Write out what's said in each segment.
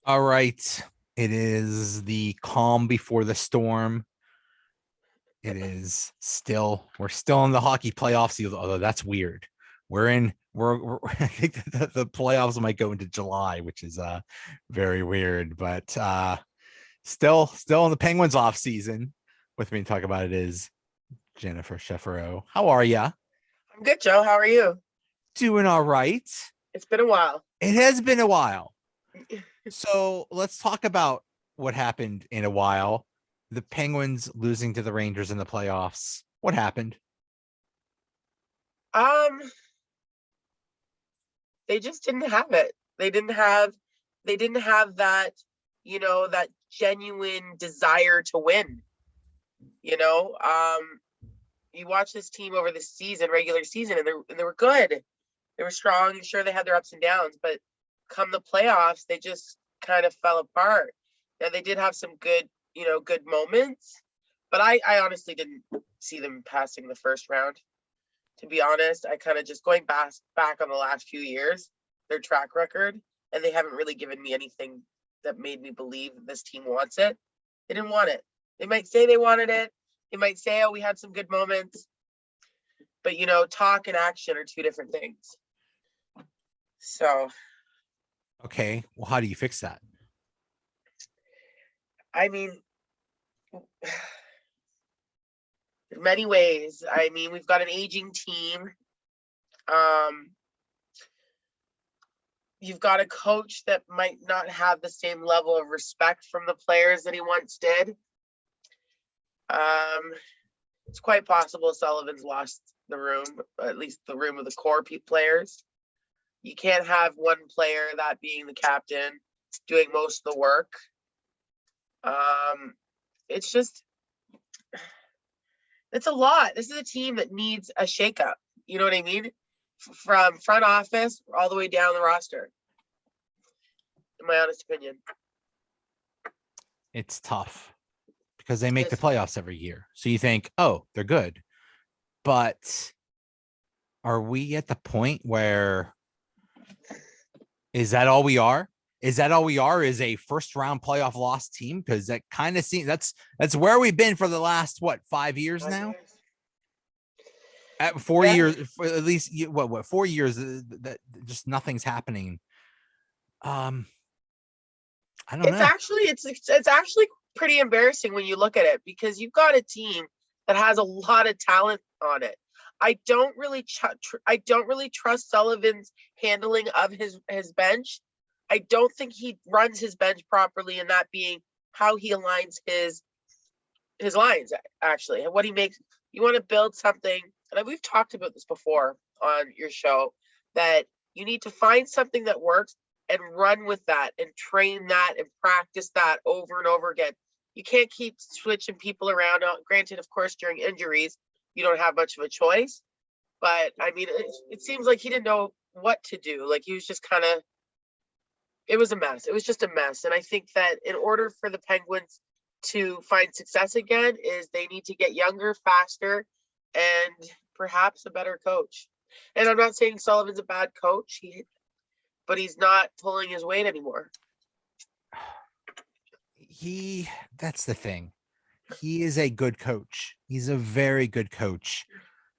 All right. It is the calm before the storm. We're still in the hockey playoffs, although that's weird. I think that the playoffs might go into July, which is very weird, but still in the Penguins off season. With me to talk about it is Jennifer Chefero. How are ya? I'm good, Joe. How are you? Doing all right. It's been a while. It has been a while. So let's talk about what happened in a while. The Penguins losing to the Rangers in the playoffs. What happened? Um, they just didn't have it. They didn't have that, that genuine desire to win. You know, you watch this team over the season, regular season, and they were good. They were strong. Sure, they had their ups and downs, but come the playoffs, they just kind of fell apart. Now they did have some good moments, but I honestly didn't see them passing the first round. To be honest, I kind of just going back on the last few years, their track record, and they haven't really given me anything that made me believe this team wants it. They didn't want it. They might say they wanted it. They might say, "Oh, we had some good moments," but talk and action are two different things. So, Okay. Well, how do you fix that? I mean, in many ways. I mean, we've got an aging team. Um, you've got a coach that might not have the same level of respect from the players that he once did. It's quite possible Sullivan's lost the room, at least the room of the core players. You can't have one player, that being the captain, doing most of the work. It's just, it's a lot. This is a team that needs a shakeup. You know what I mean? From front office all the way down the roster. In my honest opinion. It's tough because they make the playoffs every year. So you think, oh, they're good. But are we at the point where is that all we are? Is that all we are? Is a first round playoff loss team? Because that kind of seems that's where we've been for the last 5 years now. At 4 years, for at least 4 years that just nothing's happening. I don't know. It's actually pretty embarrassing when you look at it, because you've got a team that has a lot of talent on it. I don't really trust Sullivan's handling of his bench. I don't think he runs his bench properly, and that being how he aligns his lines, actually, and what he makes. You want to build something, and we've talked about this before on your show, that you need to find something that works and run with that and train that and practice that over and over again. You can't keep switching people around. Granted, of course, during injuries, you don't have much of a choice. But I mean, it seems like he didn't know what to do. Like, he was just kind of, it was a mess. It was just a mess. And I think that in order for the Penguins to find success again, is they need to get younger, faster, and perhaps a better coach. And I'm not saying Sullivan's a bad coach, but he's not pulling his weight anymore. That's the thing. He is a good coach. He's a very good coach.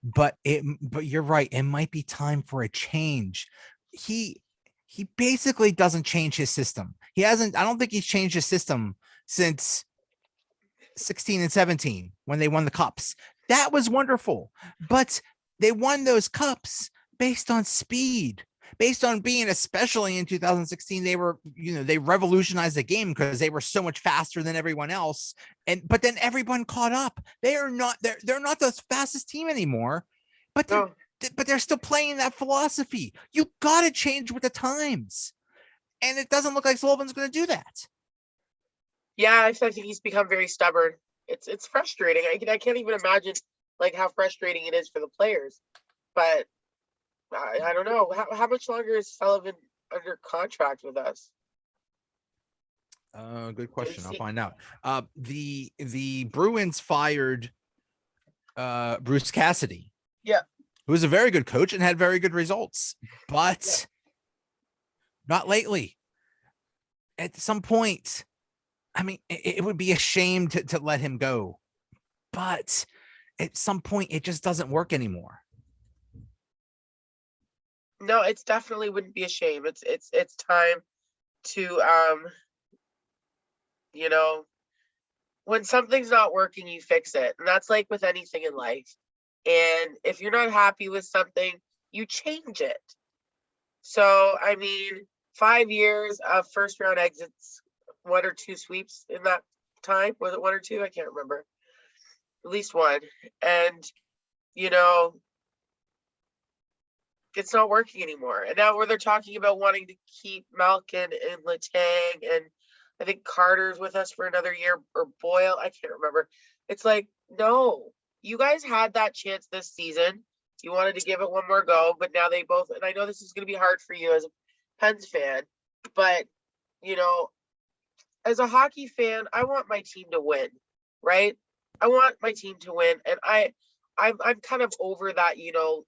But you're right. It might be time for a change. He basically doesn't change his system. I don't think he's changed his system since 16 and 17 when they won the cups. That was wonderful. But they won those cups based on speed, based on being, especially in 2016, they revolutionized the game because they were so much faster than everyone else. But then everyone caught up. They're not the fastest team anymore, but they're still playing that philosophy. You got to change with the times. And it doesn't look like Sullivan's going to do that. Yeah, I think he's become very stubborn. It's frustrating. I can't even imagine like how frustrating it is for the players. But I don't know. How much longer is Sullivan under contract with us? Good question. I'll find out. The Bruins fired Bruce Cassidy. Yeah. Who was a very good coach and had very good results, but not lately. at some point, I mean, it would be a shame to let him go, but at some point, it just doesn't work anymore. No, it's definitely wouldn't be a shame. It's time to you know, when something's not working, you fix it. And that's like with anything in life. And if you're not happy with something, you change it. So, I mean, 5 years of first round exits, 1 or 2 sweeps in that time. Was it 1 or 2? I can't remember. At least one. And, you know, it's not working anymore. And now where they're talking about wanting to keep Malkin and Letang, and I think Carter's with us for another year, or Boyle, I can't remember. It's like, no, you guys had that chance this season. You wanted to give it one more go, but now they both, and I know this is going to be hard for you as a Pens fan, but you know, as a hockey fan, I want my team to win, right? I want my team to win, and I'm kind of over that, you know,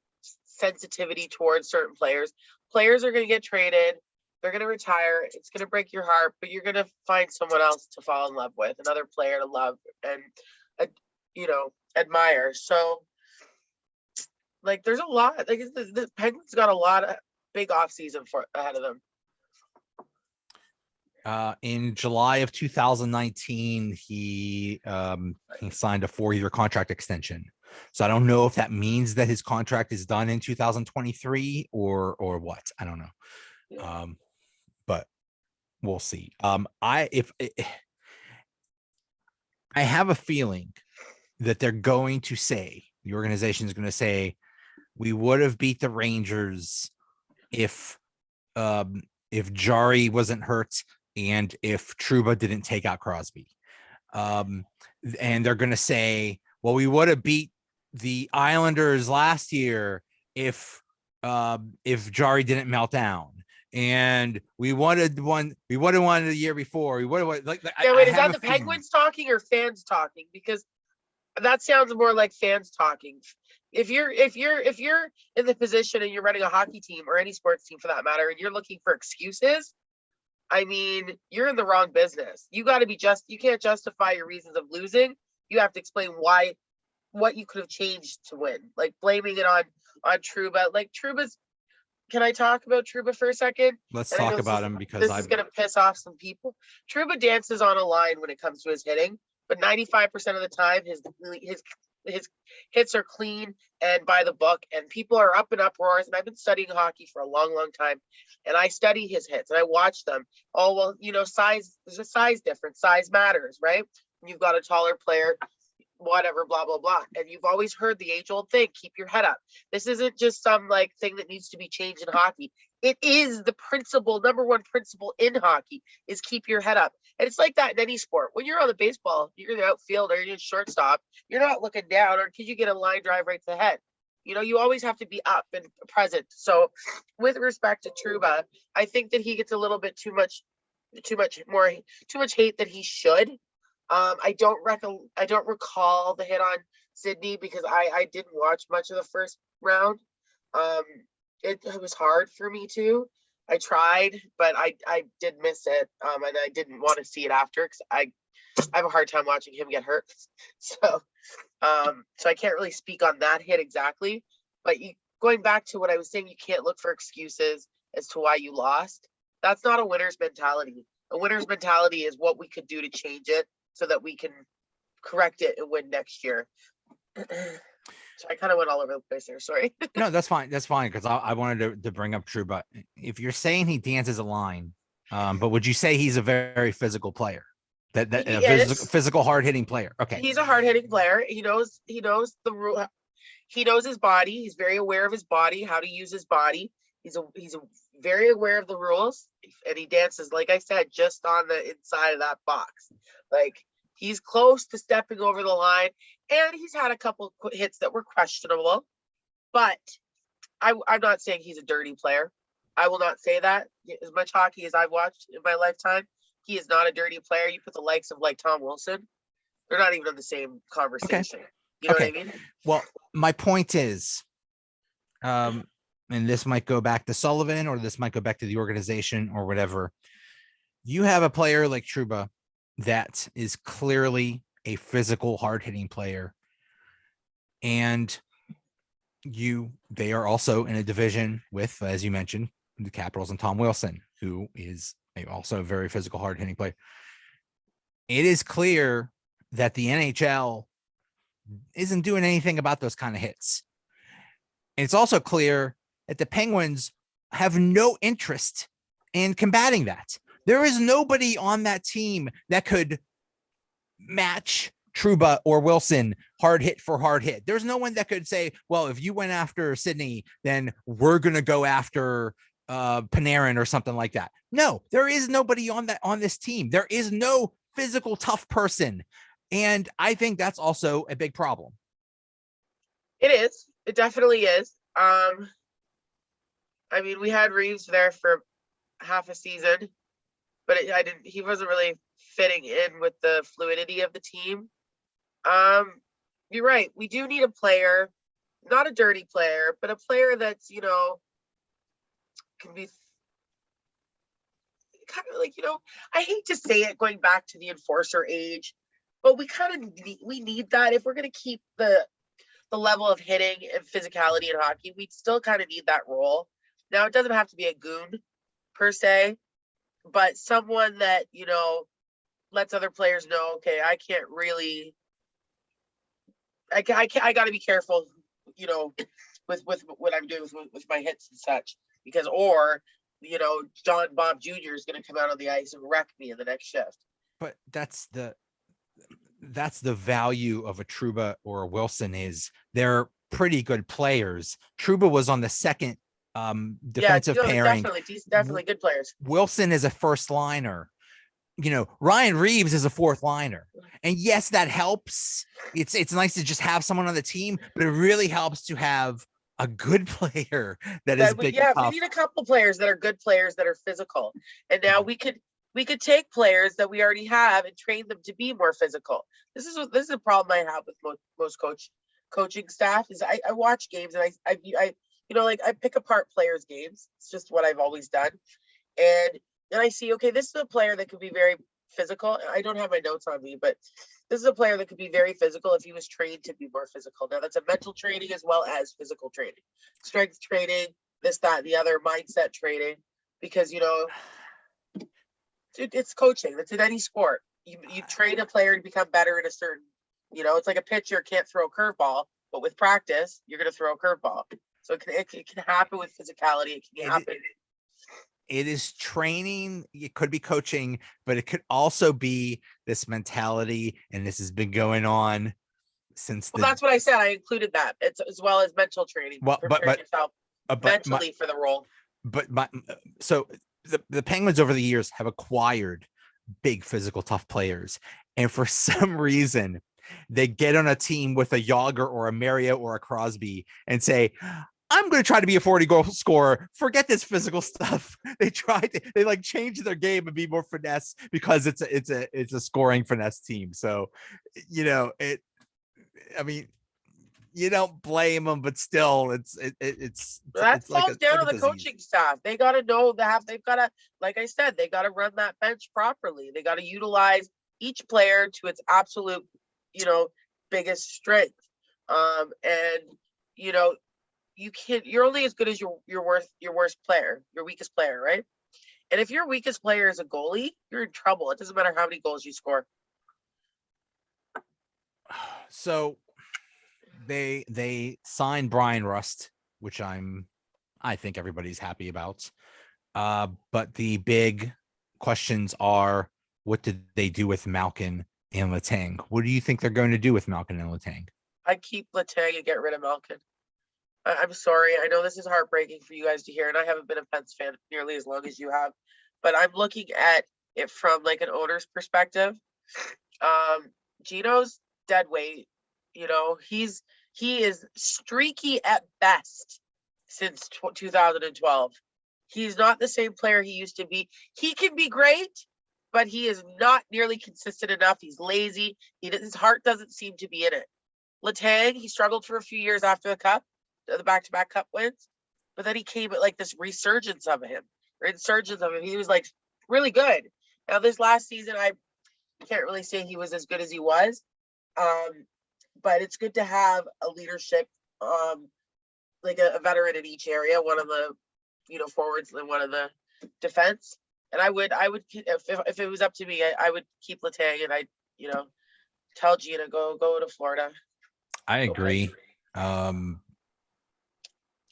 sensitivity towards certain players. Players are going to get traded. They're going to retire. It's going to break your heart, but you're going to find someone else to fall in love with, another player to love and, you know, admire. So, like, there's a lot. Like, the Penguins got a lot of big off season for ahead of them. In July of 2019, he signed a 4-year contract extension. So I don't know if that means that his contract is done in 2023 or what. I don't know. Yeah. But we'll see. I have a feeling that they're going to say, the organization is going to say, we would have beat the Rangers if Jari wasn't hurt and if Trouba didn't take out Crosby. And they're going to say, well, we would have beat the Islanders last year if Jari didn't melt down. And we would have won the year before. We would have like. Yeah, wait, is that the Penguins talking or fans talking? Because that sounds more like fans talking. If you're in the position and you're running a hockey team or any sports team for that matter, and you're looking for excuses, I mean, you're in the wrong business. You got to be you can't justify your reasons of losing. You have to explain what you could have changed to win. Like blaming it on Trouba. Like Trouba's. Can I talk about Trouba for a second? Let's talk about him because this is going to piss off some people. Trouba dances on a line when it comes to his hitting, but 95% of the time his hits are clean and by the book, and people are up in uproars. And I've been studying hockey for a long, long time, and I study his hits and I watch them. Oh, well, you know, size, there's a size difference. Size matters, right? You've got a taller player, whatever, blah, blah, blah. And you've always heard the age old thing, keep your head up. This isn't just some like thing that needs to be changed in hockey. It is the principle, number one principle in hockey is keep your head up. And it's like that in any sport. When you're on the baseball, you're in the outfield or you're in shortstop, you're not looking down or could you get a line drive right to the head? You know, you always have to be up and present. So with respect to Trouba, I think that he gets a little bit too much hate than he should. I don't recall the hit on Sydney because I didn't watch much of the first round. It was hard for me to. I tried, but I did miss it. And I didn't want to see it after because I have a hard time watching him get hurt. So I can't really speak on that hit exactly. But going back to what I was saying, you can't look for excuses as to why you lost. That's not a winner's mentality. A winner's mentality is what we could do to change it so that we can correct it and win next year. So I kind of went all over the place there. Sorry. No, that's fine. That's fine because I wanted to bring up Trouba. If you're saying he dances a line, but would you say he's a very physical player? That physical hard hitting player. Okay. He's a hard hitting player. He knows the rule. He knows his body. He's very aware of his body, how to use his body. He's very aware of the rules, and he dances, like I said, just on the inside of that box. Like he's close to stepping over the line, and he's had a couple hits that were questionable. But I'm not saying he's a dirty player. I will not say that. As much hockey as I've watched in my lifetime, he is not a dirty player. You put the likes of like Tom Wilson, they're not even in the same conversation. Okay. You know what I mean? Well, my point is, and this might go back to Sullivan or this might go back to the organization or whatever. you have a player like Trouba that is clearly a physical, hard-hitting player, and they are also in a division with, as you mentioned, the Capitals and Tom Wilson, who is also a very physical, hard-hitting player. It is clear that the NHL isn't doing anything about those kind of hits. And it's also clear that the Penguins have no interest in combating that. There is nobody on that team that could match Trouba or Wilson hard hit for hard hit. There's no one that could say, well, if you went after Sidney, then we're going to go after Panarin or something like that. No, there is nobody on this team. There is no physical tough person. And I think that's also a big problem. It is. It definitely is. I mean, we had Reeves there for half a season, but he wasn't really fitting in with the fluidity of the team. You're right. We do need a player, not a dirty player, but a player that's, can be kind of like, I hate to say it, going back to the enforcer age, but we need that if we're going to keep the level of hitting and physicality in hockey. We still kind of need that role. Now, it doesn't have to be a goon per se, but someone that, lets other players know, okay, I can't really, I got to be careful, with what I'm doing with my hits and such, because, John Bob Jr. is going to come out on the ice and wreck me in the next shift. But that's the value of a Trouba or a Wilson, is they're pretty good players. Trouba was on the second defensive pairing. Definitely good players. Wilson is a first liner. Ryan Reeves is a fourth liner. And yes, that helps. It's nice to just have someone on the team, but it really helps to have a good player that is big. Yeah, we need a couple players that are good players that are physical. And now we could take players that we already have and train them to be more physical. This is a problem I have with most coaching staff. Is I watch games and I pick apart players' games. It's just what I've always done. And I see, okay, this is a player that could be very physical. I don't have my notes on me, but this is a player that could be very physical if he was trained to be more physical. Now, that's a mental training as well as physical training, strength training, this, that, and the other, mindset training, because, it's coaching. That's in any sport. You train a player to become better in a certain, it's like a pitcher can't throw a curveball, but with practice, you're going to throw a curveball. So it can happen with physicality. It can happen. It is training. It could be coaching, but it could also be this mentality. And this has been going on since. Well, that's what I said. I included that. It's as well as mental training. Well, but yourself mentally for the role. So the Penguins over the years have acquired big physical tough players, and for some reason they get on a team with a Yager or a Marriott or a Crosby and say, I'm going to try to be a 40-goal scorer. Forget this physical stuff. They change their game and be more finesse because it's a scoring finesse team. So, you don't blame them, but still that falls down to the coaching staff. They got to know they've got to, like I said, they got to run that bench properly. They got to utilize each player to its absolute, biggest strength. You're only as good as your worst player, your weakest player, right? And if your weakest player is a goalie, you're in trouble. It doesn't matter how many goals you score. So they signed Brian Rust, which I think everybody's happy about. But the big questions are, what did they do with Malkin and Letang? What do you think they're going to do with Malkin and Letang? I'd keep Letang and get rid of Malkin. I'm sorry. I know this is heartbreaking for you guys to hear, and I haven't been a Pens fan nearly as long as you have, but I'm looking at it from like an owner's perspective. Gino's dead weight. He is streaky at best since 2012. He's not the same player he used to be. He can be great, but he is not nearly consistent enough. He's lazy. His heart doesn't seem to be in it. Letang, he struggled for a few years after the back-to-back cup wins, but then he came at like this resurgence of him. He was like really good, Now this last season, I can't really say he was as good as he was. But it's good to have a leadership, like a veteran in each area, one of the, forwards and one of the defense. And I would, if it was up to me, I would keep Letang, and tell Gina go to Florida. I agree.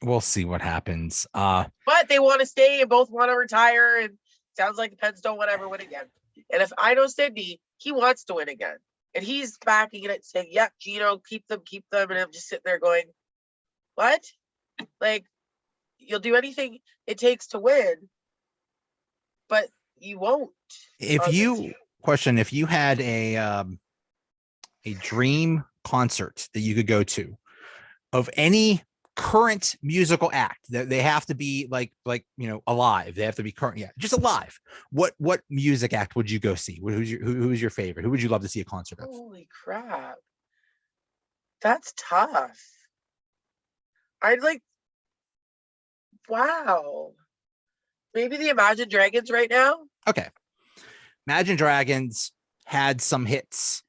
We'll see what happens. But they want to stay and both want to retire, and sounds like the Pens don't want to ever win again. And if I know Sidney, he wants to win again. And he's backing it, saying, yep, Gino, keep them. And I'm just sitting there going, what? Like, you'll do anything it takes to win, but you won't. If you had a dream concert that you could go to of any current musical act, that they have to be like alive, they have to be current, just alive, what music act would you go see? Who's your favorite? Who would you love to see a concert of? Holy crap, that's tough. I'd like, wow, maybe the Imagine Dragons right now. Okay, Imagine Dragons had some hits.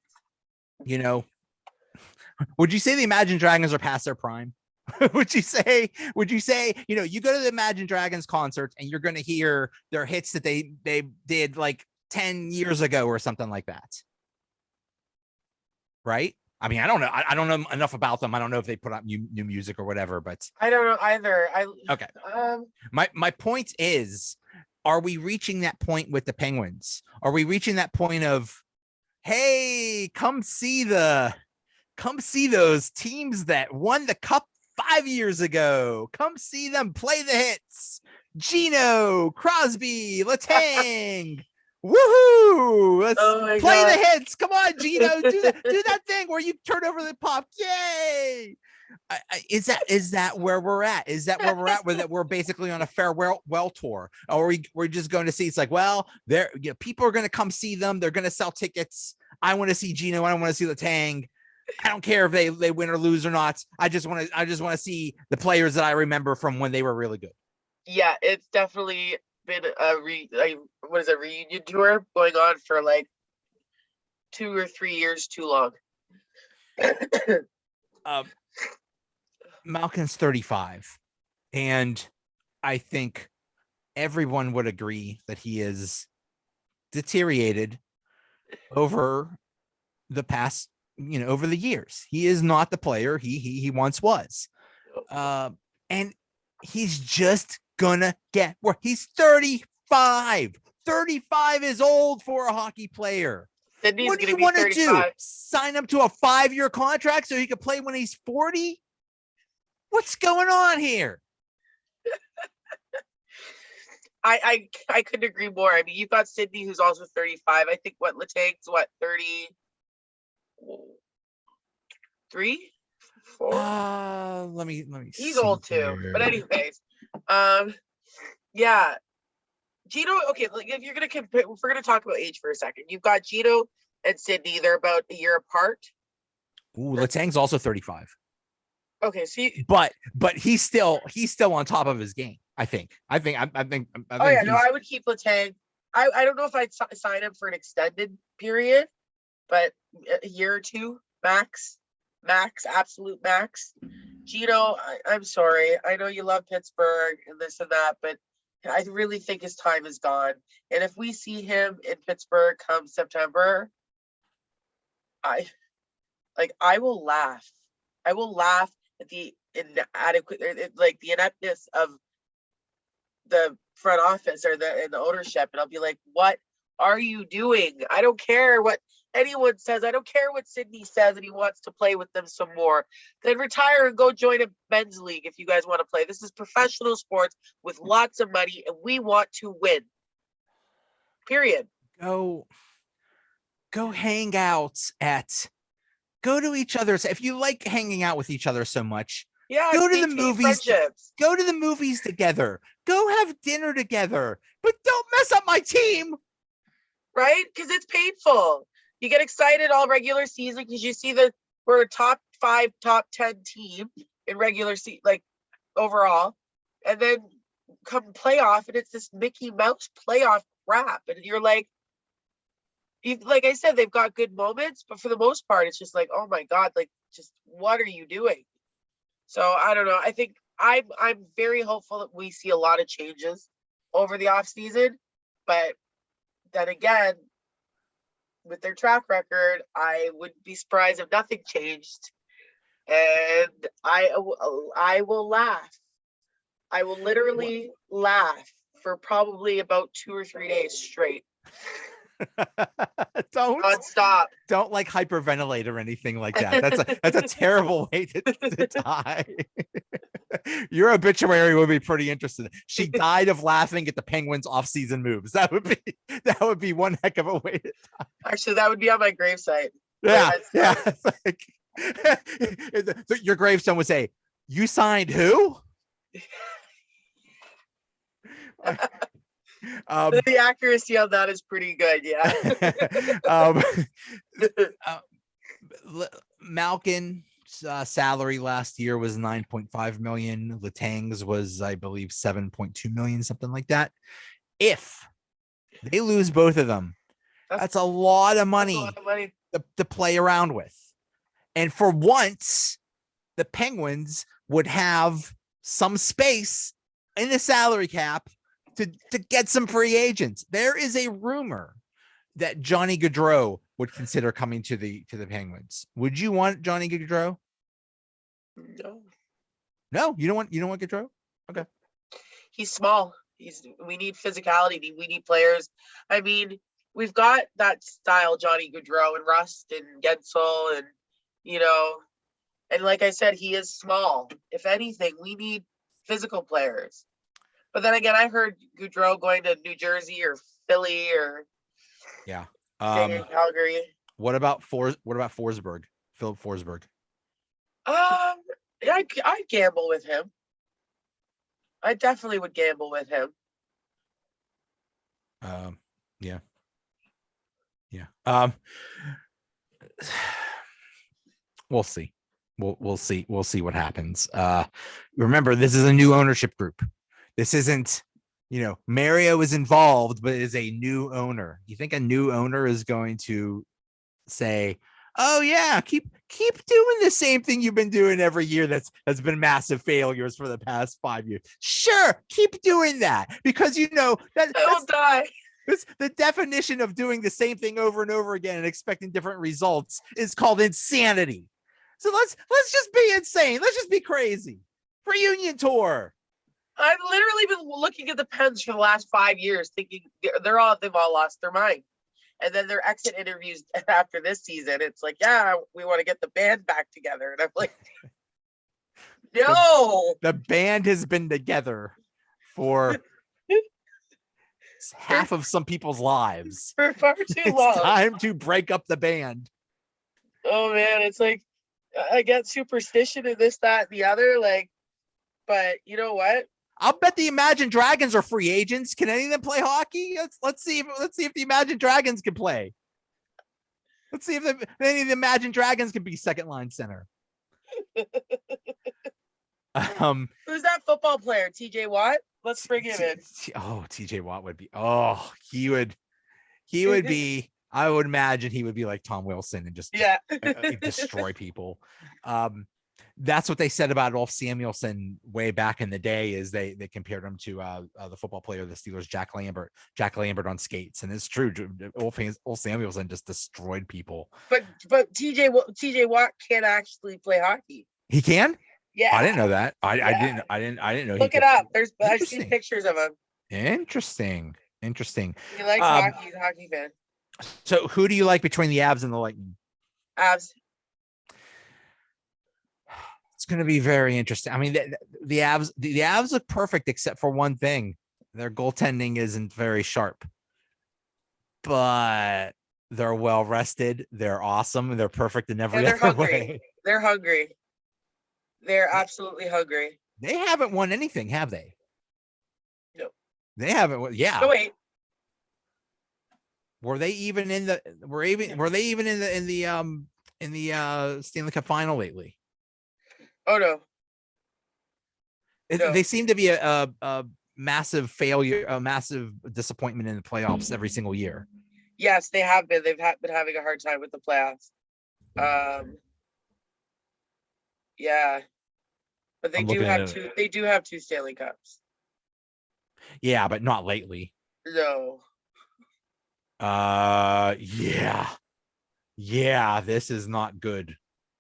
Would you say the Imagine Dragons are past their prime? would you say you go to the Imagine Dragons concert and you're going to hear their hits that they did like 10 years ago or something like that, right? I mean, I don't know. I don't know enough about them. I don't know if they put out new music or whatever, but I don't know either. Okay. My point is, are we reaching that point with the Penguins? Are we reaching that point of, hey, come see those teams that won the cup 5 years ago. Come see them play the hits. Gino, Crosby, Letang. Woohoo! Let's play the hits. Come on, Gino, do that thing where you turn over the pop. Yay! Is that where we're at? Is that where we're at? That we're basically on a farewell tour, or we're just going to see? It's like, well, people are going to come see them. They're going to sell tickets. I want to see Gino. I want to see Letang. I don't care if they win or lose or not. I just want to see the players that I remember from when they were really good. Yeah, it's definitely been a reunion tour going on for like 2 or 3 years too long. Malkin's 35, and I think everyone would agree that he is deteriorated over the past, over the years. He is not the player he once was. And he's just gonna get where he's 35. 35 is old for a hockey player. Sydney's what do you want to do? Sign him to a 5-year contract so he can play when he's 40? What's going on here? I couldn't agree more. I mean, you've got Sidney, who's also 35. I think Letang's 33, 4. Let me. He's old too. But anyways, yeah. Gino. Okay, if you're gonna compare, if we're gonna talk about age for a second, you've got Gino and Sidney. They're about a year apart. Ooh, Letang's also 35. Okay, so but he's still on top of his game. I think. I think. I would keep Letang. I don't know if I'd sign him for an extended period, but a year or two max, absolute max. Gino, I'm sorry. I know you love Pittsburgh and this and that, but I really think his time is gone. And if we see him in Pittsburgh come September, I will laugh. I will laugh at the inadequate, like the ineptness of the front office or the ownership, and I'll be like, what are you doing? I don't care what anyone says. I don't care what Sidney says, and he wants to play with them some more. Then retire and go join a men's league if you guys want to play. This is professional sports with lots of money, and we want to win. Period. Go hang out go to each other's. If you like hanging out with each other so much, go to the movies. Go to the movies together. Go have dinner together. But don't mess up my team. Right? Because it's painful. You get excited all regular season because you see that we're a top 5, top 10 team in regular season, like overall. And then come playoff, and it's this Mickey Mouse playoff crap. And you're like, like I said, they've got good moments, but for the most part, it's just like, oh my God, like just what are you doing? So I don't know. I think I'm very hopeful that we see a lot of changes over the off season, but then again, with their track record, I wouldn't be surprised if nothing changed. And I will laugh. I will literally laugh for probably about 2 or 3 days straight, don't nonstop. don't like hyperventilate or anything like that. That's a terrible way to die. Your obituary would be pretty interesting. She died of laughing at the Penguins off-season moves. That would be one heck of a way to die. Actually, that would be on my gravesite. Yeah, yeah. Like, your gravestone would say, "You signed who?" The accuracy on that is pretty good. Yeah. Malkin's salary last year was 9.5 million. Letang's was, I believe, 7.2 million, something like that. If they lose both of them, that's a lot of money, to play around with. And for once, the Penguins would have some space in the salary cap to get some free agents. There is a rumor that Johnny Gaudreau would consider coming to the Penguins. Would you want Johnny Gaudreau? No, you don't want Gaudreau? Okay. He's small. We need physicality. We need players. I mean, we've got that style, Johnny Gaudreau and Rust and Gensel, and and like I said, he is small. If anything, we need physical players. But then again, I heard Gaudreau going to New Jersey or Philly or Calgary. What about Forsberg? Philip Forsberg. I'd gamble with him. I definitely would gamble with him. Yeah. We'll see. We'll see. We'll see what happens. Remember, this is a new ownership group. This isn't, Mario is involved, but is a new owner. You think a new owner is going to say, "Oh yeah, keep doing the same thing you've been doing every year that's been massive failures for the past 5 years"? Sure, keep doing that, because that I will die. It's the definition of doing the same thing over and over again and expecting different results is called insanity. So let's just be insane. Let's just be crazy. Reunion tour. I've literally been looking at the Pens for the last 5 years, thinking they've all lost their mind. And then their exit interviews after this season, it's like, yeah, we want to get the band back together. And I'm like, no. The band has been together for half of some people's lives. For far too long. It's time to break up the band. Oh, man. It's like, I get superstition in this, that, and the other. Like, but you know what? I'll bet the Imagine Dragons are free agents. Can any of them play hockey? Let's see if the Imagine Dragons can play. Let's see if any of the Imagine Dragons can be second line center. Who's that football player? TJ Watt? Let's bring him in. TJ Watt would be. Oh, he would be. I would imagine he would be like Tom Wilson and just destroy people. That's what they said about Ulf Samuelsson way back in the day. Is they compared him to the football player of the Steelers, Jack Lambert on skates, and it's true. Ulf Samuelsson just destroyed people. But TJ Watt can't actually play hockey. He can. Yeah, I didn't know that. I didn't know. Look it up. I've seen pictures of him. Interesting. He likes hockey. He's a hockey fan. So who do you like between the Avs and the Lightning? Avs. It's going to be very interesting. I mean, the Avs look perfect except for one thing. Their goaltending isn't very sharp, but they're well rested. They're awesome. They're perfect in every other way. They're hungry. They're absolutely hungry. They haven't won anything, have they? No. They haven't. Yeah. No, wait. Were they even in the Stanley Cup final lately? Oh no. They seem to be a massive failure, a massive disappointment in the playoffs every single year. Yes, they have been. Been having a hard time with the playoffs. Yeah, but they I'm do looking at have it. two. They do have two Stanley Cups. Yeah, but not lately. No. Yeah. Yeah, this is not good.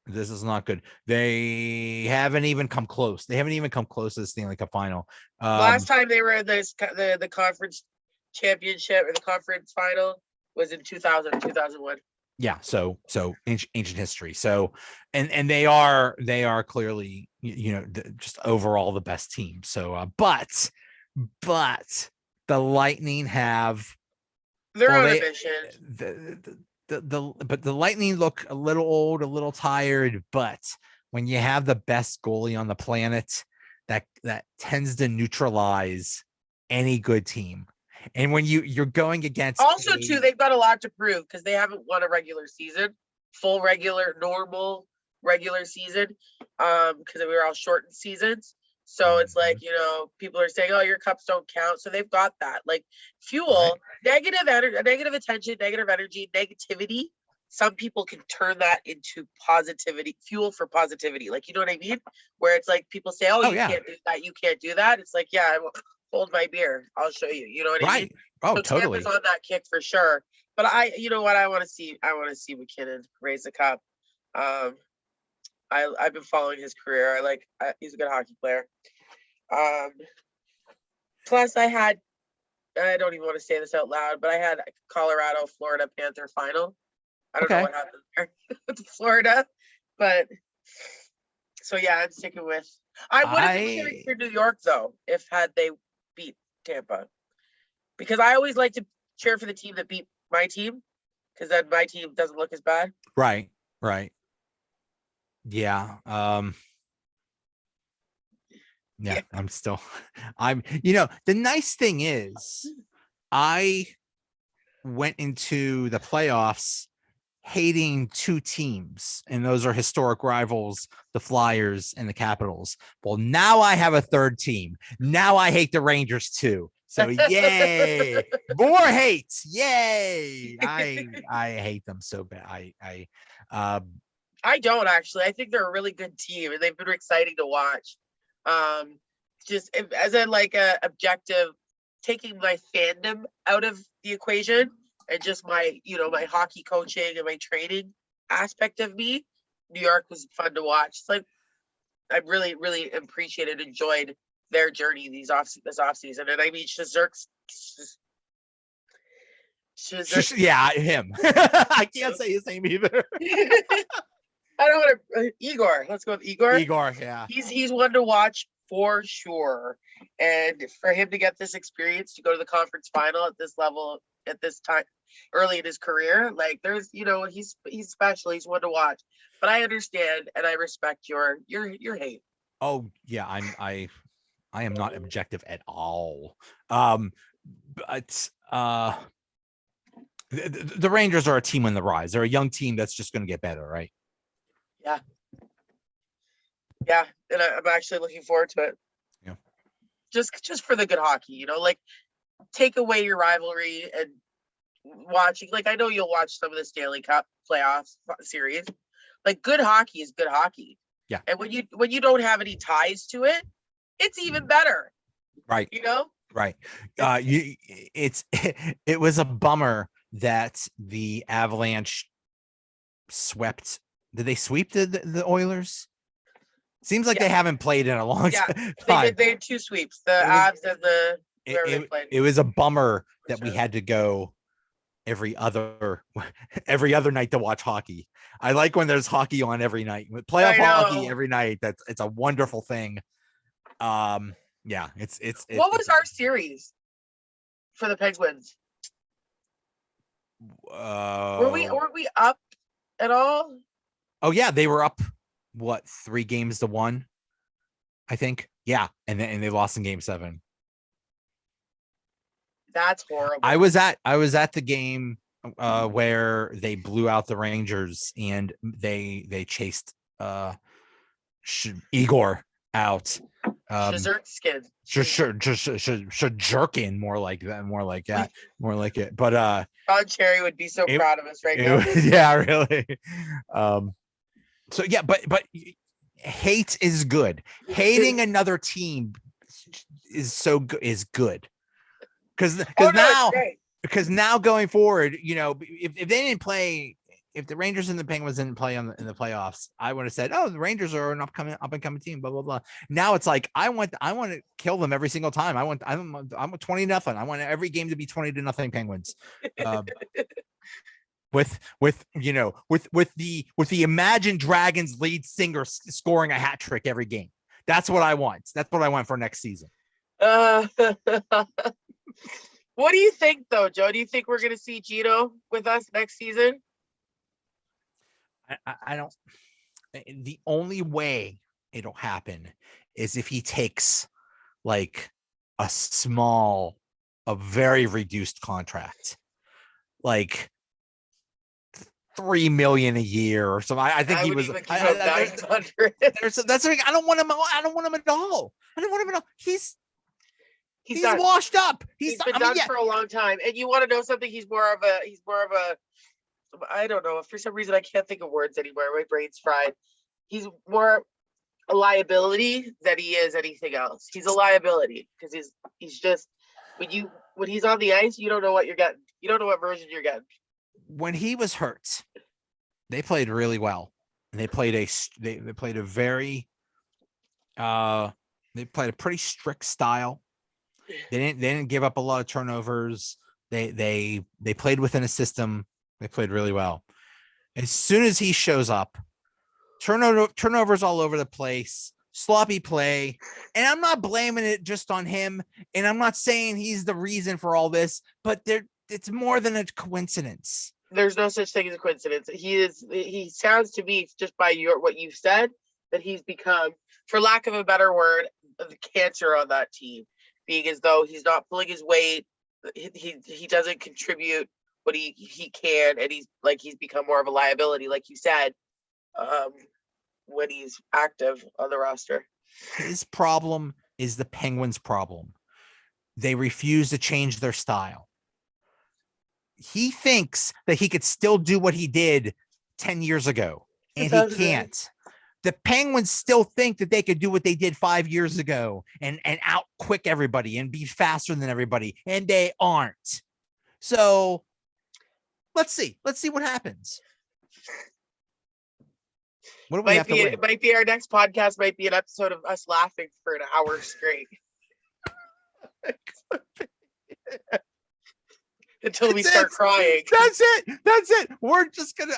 This is not good. They haven't even come close. They haven't even come close to the Stanley Cup final. Last time they were in the conference championship or the conference final was in 2001. Yeah, so ancient history. So and they are clearly just overall the best team. So but the Lightning have They're well on a they mission. but the Lightning look a little old, a little tired, but when you have the best goalie on the planet, that tends to neutralize any good team. And when you're going against Also, too, they've got a lot to prove because they haven't won a regular season, full regular, normal regular season, because we were all shortened seasons. So it's like, people are saying, oh, your cups don't count. So they've got that. Like fuel, negative energy, negative attention, negative energy, negativity. Some people can turn that into positivity, fuel for positivity. Like, you know what I mean? Where it's like people say, oh, you can't do that. You can't do that. It's like, yeah, hold my beer. I'll show you. You know what I mean? Oh, so totally. Tampa's on that kick for sure. But you know what? I want to see McKinnon raise the cup. I've been following his career. He's a good hockey player. Plus I don't even want to say this out loud, but I had Colorado Florida Panther final. I don't know what happened there with Florida, but so yeah, I'm sticking with. I would have been cheering for New York though had they beat Tampa, because I always like to cheer for the team that beat my team, because then my team doesn't look as bad. Right. Yeah. Yeah. The nice thing is I went into the playoffs hating two teams, and those are historic rivals, the Flyers and the Capitals. Well, now I have a third team. Now I hate the Rangers too. So yay, more hate. Yay. I hate them so bad. I don't actually. I think they're a really good team and they've been exciting to watch. Just as a objective, taking my fandom out of the equation and just my hockey coaching and my training aspect of me, New York was fun to watch. It's like I really, really appreciated, enjoyed their journey this off season. And I mean, Shazerk's yeah, him. I can't say his name either. I don't want to. Igor. Let's go with Igor. Igor, yeah. He's one to watch for sure. And for him to get this experience to go to the conference final at this level at this time early in his career, like there's he's special. He's one to watch. But I understand and I respect your hate. Oh yeah, I am not objective at all. But the Rangers are a team on the rise. They're a young team that's just going to get better, right? Yeah, and I'm actually looking forward to it. Yeah. Just for the good hockey, like take away your rivalry and watching. Like I know you'll watch some of the Stanley Cup playoffs series. Like good hockey is good hockey. Yeah. And when you don't have any ties to it, it's even better. Right. Right. It was a bummer that the Avalanche swept. Did they sweep the Oilers? Seems like they haven't played in a long time. They had two sweeps, the Avs and the it was a bummer that we had to go every other night to watch hockey. I like when there's hockey on every night. Playoff hockey every night. It's a wonderful thing. Yeah, it's what was our series for the Penguins? Were we up at all? Oh yeah, they were up 3-1, I think. Yeah, and they lost in game 7. That's horrible. I was at the game where they blew out the Rangers and they chased Igor out. Dessert skin. Jerkin, more like that, more like that, more like it. But Ron Cherry would be so proud of us right now. Yeah, really. So yeah, but hate is good. Hating another team is good. Because now going forward, if they didn't play, if the Rangers and the Penguins didn't play in the playoffs, I would have said, "Oh, the Rangers are an up and coming team." Blah blah blah. Now it's like I want to kill them every single time. I'm 20-0. I want every game to be 20-0 Penguins. With the Imagine Dragons lead singer scoring a hat trick every game. That's what I want. That's what I want for next season. What do you think, though, Joe? Do you think we're going to see Gino with us next season? I don't. The only way it'll happen is if he takes like a very reduced contract, like $3 million a year or something. I think he was. That's I don't want him. I don't want him at all. I don't want him at all. He's washed up. He's been done for a long time. And you want to know something? He's more of a. I don't know. For some reason, I can't think of words anymore. My brain's fried. He's more a liability than he is anything else. He's a liability because he's just when he's on the ice, you don't know what you're getting. You don't know what version you're getting. When he was hurt, they played really well. And they played a pretty strict style. They didn't give up a lot of turnovers. They played within a system. They played really well. As soon as he shows up, turnovers all over the place, sloppy play. And I'm not blaming it just on him. And I'm not saying he's the reason for all this, but it's more than a coincidence. There's no such thing as a coincidence. He sounds to me, just by what you've said, that he's become, for lack of a better word, the cancer on that team, being as though he's not pulling his weight. He doesn't contribute what he can, and he's become more of a liability, like you said, when he's active on the roster. His problem is the Penguins' problem. They refuse to change their style. He thinks that he could still do what he did 10 years ago, and he can't. The Penguins still think that they could do what they did 5 years ago and out quick everybody and be faster than everybody, and they aren't. So let's see what happens. What do we have to win? It might be our next podcast. Might be an episode of us laughing for an hour straight. Until we start crying. That's it. We're just gonna.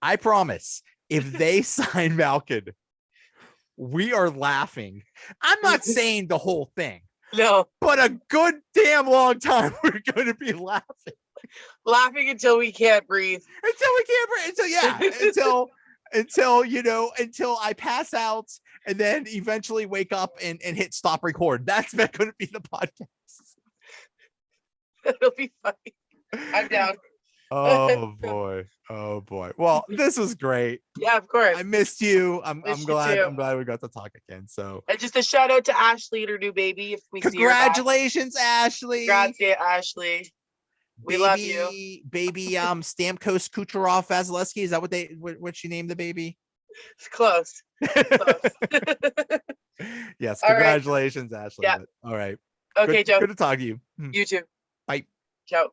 I promise. If they sign Malkin, we are laughing. I'm not saying the whole thing. No. But a good damn long time we're going to be laughing. Laughing until we can't breathe. Until I pass out and then eventually wake up and hit stop record. That's going to be the podcast. It'll be funny. I'm down. Oh boy. Well, this was great. Yeah, of course. I missed you. I'm glad. Too. I'm glad we got to talk again. So, and just a shout out to Ashley and her new baby. If we congratulations, Ashley. Grazie, Ashley. We love you, baby. Stamkos Kucherov Vasilevsky. Is that what she named the baby? It's close. Yes. Congratulations, Ashley. Yeah. All right. Okay, Joe. Good to talk to you. You too. Bye. Ciao.